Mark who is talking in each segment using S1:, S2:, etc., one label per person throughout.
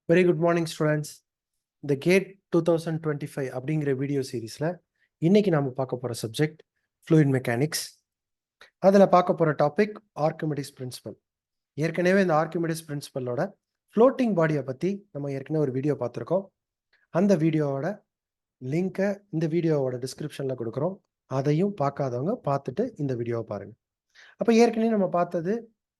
S1: Very good morning students. இந்த gate 2025 அப்படிங்கிற video சீரீஸில் இன்னைக்கு நாம் பார்க்க போகிற சப்ஜெக்ட் ஃப்ளூயிட் மெக்கானிக்ஸ். அதில் பார்க்க போகிற டாபிக் ஆர்கிமிடிஸ் பிரின்சிபல். ஏற்கனவே இந்த ஆர்கிமிடிஸ் பிரின்சிபலோட ஃப்ளோட்டிங் பாடியை பற்றி நம்ம ஏற்கனவே ஒரு வீடியோ பார்த்துருக்கோம். அந்த வீடியோவோட லிங்கை இந்த வீடியோவோட டிஸ்கிரிப்ஷனில் கொடுக்குறோம். அதையும் பார்க்காதவங்க பார்த்துட்டு இந்த வீடியோவை பாருங்கள். அப்போ ஏற்கனவே நம்ம பார்த்தது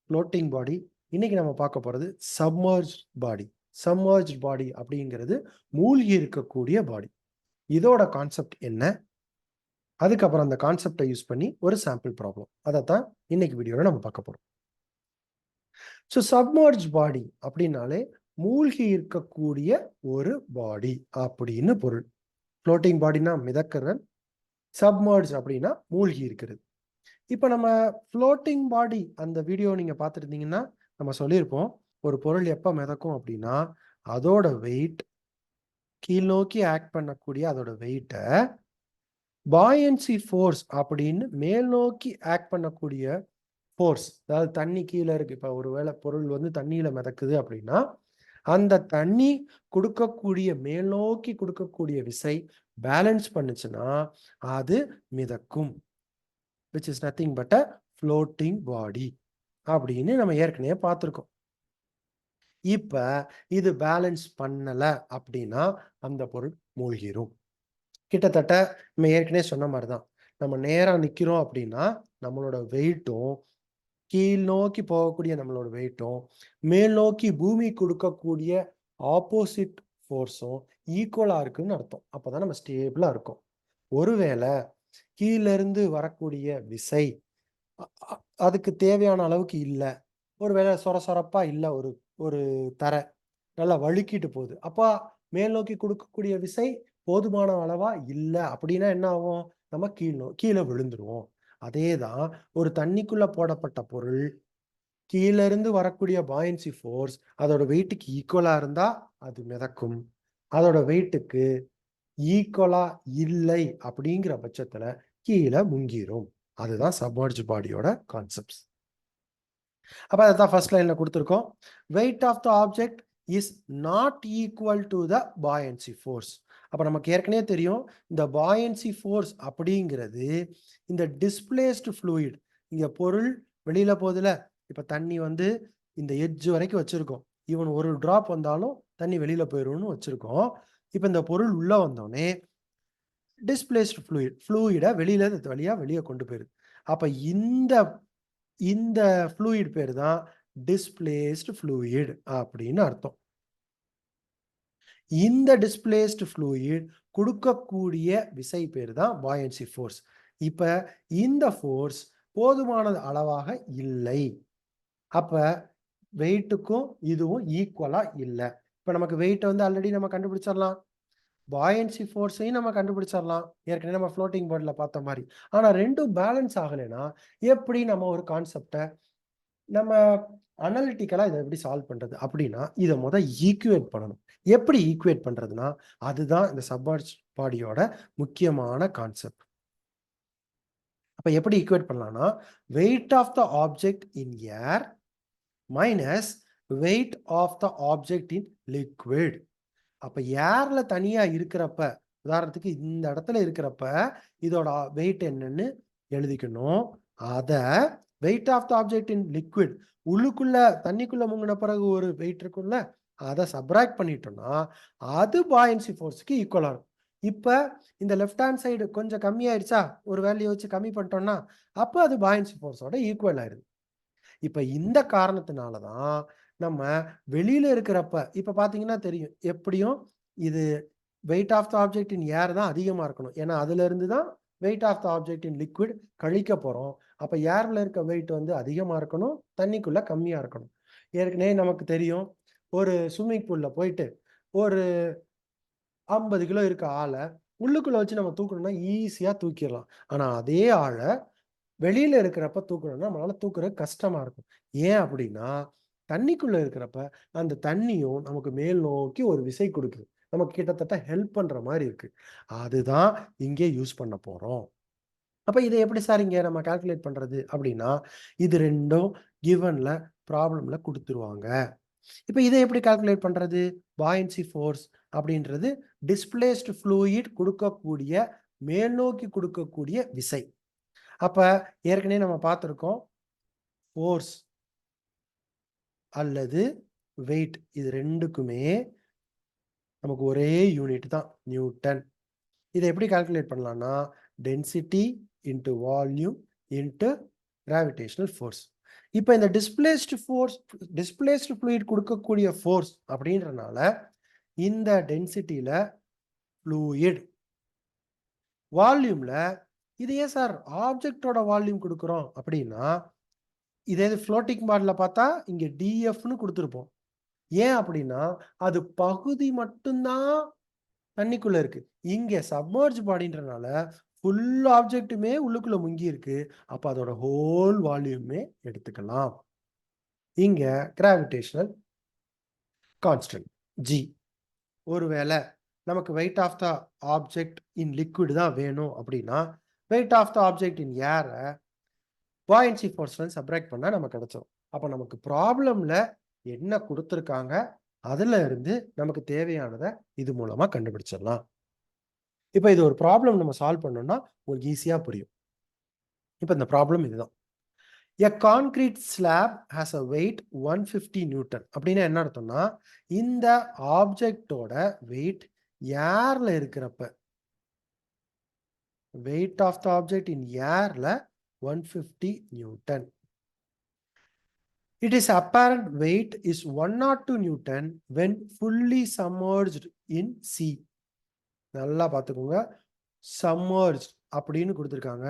S1: ஃப்ளோட்டிங் பாடி. இன்னைக்கு நம்ம பார்க்க போகிறது சப்மர்ஜ் பாடி. சப்மர்ஜ் பாடி அப்படிங்கிறது மூழ்கி இருக்கக்கூடிய பாடி. இதோட கான்செப்ட் என்ன, அதுக்கப்புறம் அந்த கான்செப்டை யூஸ் பண்ணி ஒரு சாம்பிள் ப்ராப்ளம், அதைத்தான் இன்னைக்கு வீடியோவில் நம்ம பார்க்க போறோம். ஸோ சப்மர்ஜ் பாடி அப்படின்னாலே மூழ்கி இருக்கக்கூடிய ஒரு பாடி அப்படின்னு பொருள். ஃப்ளோட்டிங் பாடினா மிதக்கிறது, சப்மர்ஜ் அப்படின்னா மூழ்கி இருக்கிறது. இப்போ நம்ம ஃப்ளோட்டிங் பாடி அந்த வீடியோ நீங்கள் பார்த்துருந்தீங்கன்னா நம்ம சொல்லியிருப்போம், ஒரு பொருள் எப்போ மிதக்கும் அப்படின்னா அதோட வெயிட் கீழ் நோக்கி ஆக்ட் பண்ணக்கூடிய அதோட வெயிட்டை பாயன்சி ஃபோர்ஸ் அப்படின்னு மேல் நோக்கி ஆக்ட் பண்ணக்கூடிய ஃபோர்ஸ், அதாவது தண்ணி கீழே இருக்கு. இப்போ ஒருவேளை பொருள் வந்து தண்ணியில மிதக்குது அப்படின்னா அந்த தண்ணி கொடுக்கக்கூடிய மேல் நோக்கி கொடுக்கக்கூடிய விசை பேலன்ஸ் பண்ணுச்சுன்னா அது மிதக்கும், which is nothing but a floating body அப்படின்னு நம்ம ஏற்கனவே பார்த்துருக்கோம். இப்ப இது பேலன்ஸ் பண்ணல அப்படின்னா அந்த பொருள் மூழ்கிரும். கிட்டத்தட்ட நம்ம ஏற்கனவே சொன்ன மாதிரிதான், நம்ம நேரா நிக்கிறோம் அப்படின்னா நம்மளோட வெயிட்டும் கீழ் நோக்கி போகக்கூடிய நம்மளோட வெயிட்டும் மேல் நோக்கி பூமி கொடுக்கக்கூடிய ஆப்போசிட் ஃபோர்ஸும் ஈக்குவலா இருக்குன்னு அர்த்தம். அப்பதான் நம்ம ஸ்டேபிளா இருக்கும். ஒருவேளை கீழ இருந்து வரக்கூடிய விசை அதுக்கு தேவையான அளவுக்கு இல்லை, ஒருவேளை சொரசொரப்பா இல்லை, ஒரு ஒரு தரை நல்லா வழுக்கிட்டு போகுது, அப்போ மேல் நோக்கி கொடுக்கக்கூடிய விசை போதுமான அளவா இல்லை அப்படின்னா என்ன ஆகும், நம்ம கீழே விழுந்துருவோம். அதே தான் ஒரு தண்ணிக்குள்ள போடப்பட்ட பொருள் கீழ இருந்து வரக்கூடிய பாயன்சி ஃபோர்ஸ் அதோட வெயிட்டுக்கு ஈக்குவலா இருந்தா அது மிதக்கும், அதோட வெயிட்டுக்கு ஈக்குவலா இல்லை அப்படிங்கிற பட்சத்துல கீழே முங்கிரும். அதுதான் சப்மர்ஜ் பாடியோட கான்செப்ட்ஸ். அப்ப அதான் ஃபர்ஸ்ட் லைன்ல கொடுத்துருக்கோம், weight of the object is not equal to the buoyancy force. அப்ப நமக்கு ஏற்கனவே தெரியும், இந்த பாயன்சி ஃபோர்ஸ் அப்படிங்கிறது இந்த டிஸ்பிளேஸ்டு ஃப்ளூயிட், இங்க பொருள் வெளியில போகுதுல, இப்ப தண்ணி வந்து இந்த எட்ஜ் வரைக்கும் வச்சிருக்கோம், ஈவன் ஒரு டிராப் வந்தாலும் தண்ணி வெளியில போயிரும்னு வச்சிருக்கோம். இப்ப இந்த பொருள் உள்ள வந்தோடனே டிஸ்பிளேஸ்டு ஃப்ளூயிடை வெளியே கொண்டு போயிருது. அப்ப இந்த ஃப்ளூயிட் பேர் தான் டிஸ்பிளேஸ்டு ஃப்ளூயிட் அப்படின்னு அர்த்தம். இந்த டிஸ்பிளேஸ்டு ஃப்ளூயிட் கொடுக்கக்கூடிய விசை பேர் தான் பாயன்சி ஃபோர்ஸ். இப்ப இந்த ஃபோர்ஸ் போதுமான அளவாக இல்லை, அப்ப வெயிட்டுக்கும் இதுவும் ஈக்குவலா இல்லை. இப்ப நமக்கு வெயிட் வந்து ஆல்ரெடி நம்ம கண்டுபிடிச்சிடலாம், பாயன்சி ஃபோர்ஸையும் நம்ம கண்டுபிடிச்சிடலாம், ஏற்கனவே நம்ம ஃப்ளோட்டிங் பாடியில பார்த்த மாதிரி. ஆனா ரெண்டும் பேலன்ஸ் ஆகலைன்னா எப்படி நம்ம ஒரு கான்செப்டை நம்ம அனலிட்டிக்கலா இதை எப்படி சால்வ் பண்றது அப்படின்னா இதை ஈக்குவேட் பண்ணணும். எப்படி ஈக்குவேட் பண்றதுன்னா அதுதான் இந்த சப்மர்ஜ் பாடியோட முக்கியமான கான்செப்ட். அப்ப எப்படி ஈக்குவேட் பண்ணலாம்னா, weight of the object in air minus weight of the object in liquid. அப்ப ஏர்ல தனியா இருக்கிறப்ப, உதாரணத்துக்கு இந்த இடத்துல இருக்கிறப்ப இதோட வெயிட் என்னன்னு எழுதிக்கணும். அத weight of the object in liquid, உள்ளுக்குள்ள தண்ணிக்குள்ள முங்கின பிறகு ஒரு வெயிட் இருக்கும்ல, அதை சப்ராக்ட் பண்ணிட்டோம்னா அது பாயன்சி ஃபோர்ஸ்க்கு ஈக்குவலா இருக்கும். இப்ப இந்த லெஃப்ட் ஹேண்ட் சைடு கொஞ்சம் கம்மியாயிடுச்சா, ஒரு வேல்யூ வச்சு கம்மி பண்ணிட்டோம்னா அப்ப அது பாயன்சி ஃபோர்ஸோட ஈக்குவல் ஆயிடுது. இப்ப இந்த காரணத்தினாலதான் நம்ம வெளியில இருக்கிறப்ப இப்ப பாத்தீங்கன்னா தெரியும், எப்படியும் இது weight of the object in air தான் அதிகமா இருக்கணும், ஏன்னா அதுல இருந்து தான் weight of the object in liquid கழிக்க போறோம். அப்ப ஏர்ல இருக்க வெயிட் வந்து அதிகமா இருக்கணும், தண்ணிக்குள்ள கம்மியா இருக்கணும். ஏற்கனவே நமக்கு தெரியும், ஒரு ஸ்விம்மிங் பூல்ல போயிட்டு ஒரு 50 கிலோ இருக்க ஆளை உள்ளுக்குள்ள வச்சு நம்ம தூக்கணும்னா ஈஸியா தூக்கிடலாம். ஆனா அதே ஆளை வெளியில இருக்கிறப்ப தூக்கணும்னா நம்மளால தூக்குறது கஷ்டமா இருக்கும். ஏன் அப்படின்னா தண்ணிக்குள்ள இருக்கிறப்ப அந்த தண்ணியும் நமக்கு மேல் நோக்கி ஒரு விசை கொடுக்குது, நமக்கு கிட்டத்தட்ட ஹெல்ப் பண்ற மாதிரி இருக்கு. அதுதான் இங்கே யூஸ் பண்ண போறோம். அப்ப இதை எப்படி சார் இங்க நம்ம கால்குலேட் பண்றது அப்படின்னா, இது ரெண்டும் கிவன்ல ப்ராப்ளம்ல கொடுத்துருவாங்க. இப்போ இதை எப்படி கால்குலேட் பண்றது? பாயன்சி ஃபோர்ஸ் அப்படின்றது டிஸ்பிளேஸ்டு ஃப்ளூயிட் கொடுக்கக்கூடிய மேல் நோக்கி கொடுக்கக்கூடிய விசை. அப்ப ஏற்கனவே நம்ம பார்த்துருக்கோம், ஃபோர்ஸ் அல்லது வெயிட் இது ரெண்டுக்குமே நமக்கு ஒரே யூனிட் தான், நியூட்டன். இதை எப்படி கால்குலேட் பண்ணலாம்னா density into volume into gravitational force. இப்போ இந்த டிஸ்பிளேஸ்டு ஃப்ளூயிட் கொடுக்கக்கூடிய ஃபோர்ஸ் அப்படின்றனால இந்த டென்சிட்டியில் ஃப்ளூயிட், வால்யூமில் இது ஏன் சார் ஆப்ஜெக்டோட வால்யூம் கொடுக்குறோம் அப்படின்னா, இதே ஃப்ளோட்டிங் மாடலில் பார்த்தா இங்கே டிஎஃப்னு கொடுத்துருப்போம். ஏன் அப்படின்னா அது பகுதி மட்டும்தான் தண்ணிக்குள்ள இருக்கு. இங்க சப்மர்ஜ் பாடின்றனால ஃபுல் ஆப்ஜெக்ட்டுமே உள்ளுக்குள்ள முங்கி இருக்கு. அப்ப அதோட ஹோல் வால்யூமே எடுத்துக்கலாம். இங்க கிராவிடேஷனல் கான்ஸ்டன்ட் ஜி. ஒருவேளை நமக்கு weight of the object in liquid தான் வேணும் அப்படின்னா weight of the object in ஏரை பாயன்சி ஃபோர்ஸ்ல சப்ராக்ட் பண்ணா நமக்கு கிடைச்சிடும். அப்ப நமக்கு ப்ராப்ளம்ல என்ன கொடுத்துருக்காங்க அதுல இருந்து நமக்கு தேவையானதை இது மூலமா கண்டுபிடிச்சிடலாம். இப்போ இது ஒரு ப்ராப்ளம் நம்ம சால்வ் பண்ணோம்னா உங்களுக்கு ஈஸியா புரியும். இப்போ இந்த ப்ராப்ளம் இதுதான். A concrete slab has a weight 150 newton. அப்படின்னா என்ன அர்த்தம்னா இந்த ஆப்ஜெக்டோட வெயிட் ஏர்ல இருக்கிறப்ப, weight of the object in ஏர்ல 150 newton. It is apparent weight is 102 Newton when fully submerged in sea. நல்லா பார்த்துக்கோங்க, submerged அப்படின்னு கொடுத்துருக்காங்க.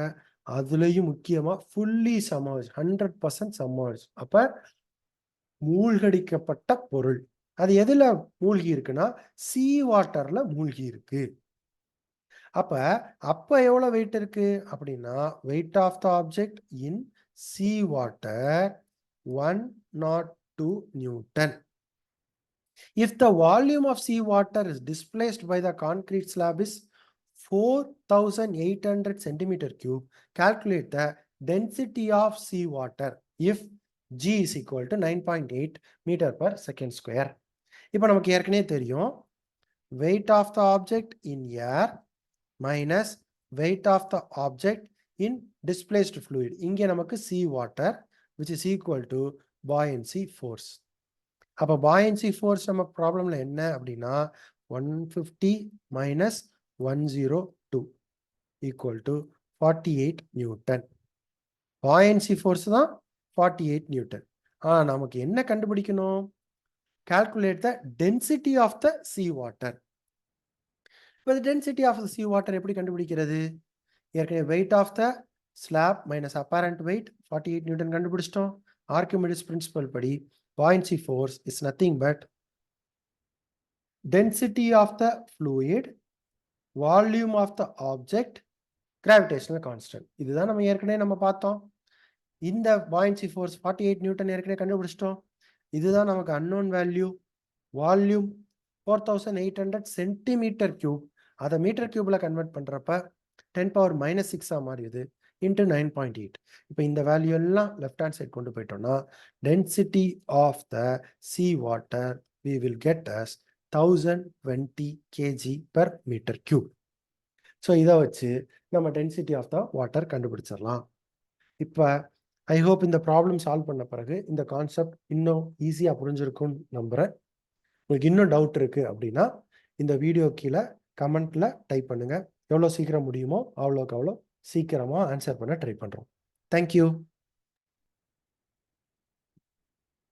S1: அதுலயும் முக்கியமா fully submerged, 100% submerged. அப்ப மூழ்கடிக்கப்பட்ட பொருள். அது எதுல மூழ்கி இருக்குன்னா சீ வாட்டர்ல மூழ்கி இருக்கு. அப்ப எவ்வளவு வெயிட் இருக்கு அப்படின்னா weight of the object in sea water 102 Newton. If the volume of seawater is displaced by the concrete slab is 4,800 centimeter cube, calculate the density of seawater if G is equal to 9.8 meter per second square. இப்போ நமக்கு ஏற்கனவே தெரியும் weight of the object in air minus weight of the object in displaced fluid. இங்கே நமக்கு seawater which is equal to buoyancy force. அப்ப buoyancy force நம்ம ப்ராப்ளம்ல என்ன அப்படின்னா 150 minus 102 equal to 48 Newton. buoyancy force தான் 48 நியூட்டன். நமக்கு என்ன கண்டுபிடிக்கணும்? calculate the density of the sea water. இப்போ density of the sea water எப்படி கண்டுபிடிக்கிறது? ஏற்கனவே weight of the slab minus apparent weight 48 Newton கண்டுபிடிச்சிட்டோம். Archimedes principle படி buoyancy force is nothing but density of the fluid, volume of the object, gravitational constant. இதுதான் நம்ம ஏற்கனவே பார்த்தோம். இந்த buoyancy force 48 நியூட்டன் ஏற்கனவே கண்டுபிடிச்சிட்டோம். இதுதான் நமக்கு unknown value. Volume 4800 centimetre cube. அதை மீட்டர் கியூப்ல கன்வெர்ட் பண்றப்ப 10⁻⁻6 மாறியது இன்ட்டு 9.8. இப்போ இந்த வேல்யூ எல்லாம் லெஃப்ட் ஹேண்ட் சைட் கொண்டு போயிட்டோம்னா density of the sea water we will get as 1020 kg per meter cube. So இதை வச்சு நம்ம டென்சிட்டி ஆஃப் த வாட்டர் கண்டுபிடிச்சிடலாம். இப்போ ஐ ஹோப் இந்த ப்ராப்ளம் சால்வ் பண்ண பிறகு இந்த கான்செப்ட் இன்னும் ஈஸியாக புரிஞ்சிருக்கும்னு நம்புகிறேன். உங்களுக்கு இன்னும் டவுட் இருக்கு அப்படின்னா இந்த வீடியோ கீழே கமெண்ட்ல டைப் பண்ணுங்க. எவ்வளோ சீக்கிரம் முடியுமோ அவ்வளோக்கு அவ்வளோ சீக்கிரமாக ஆன்சர் பண்ண ட்ரை பண்ணுறோம். தேங்க்யூ.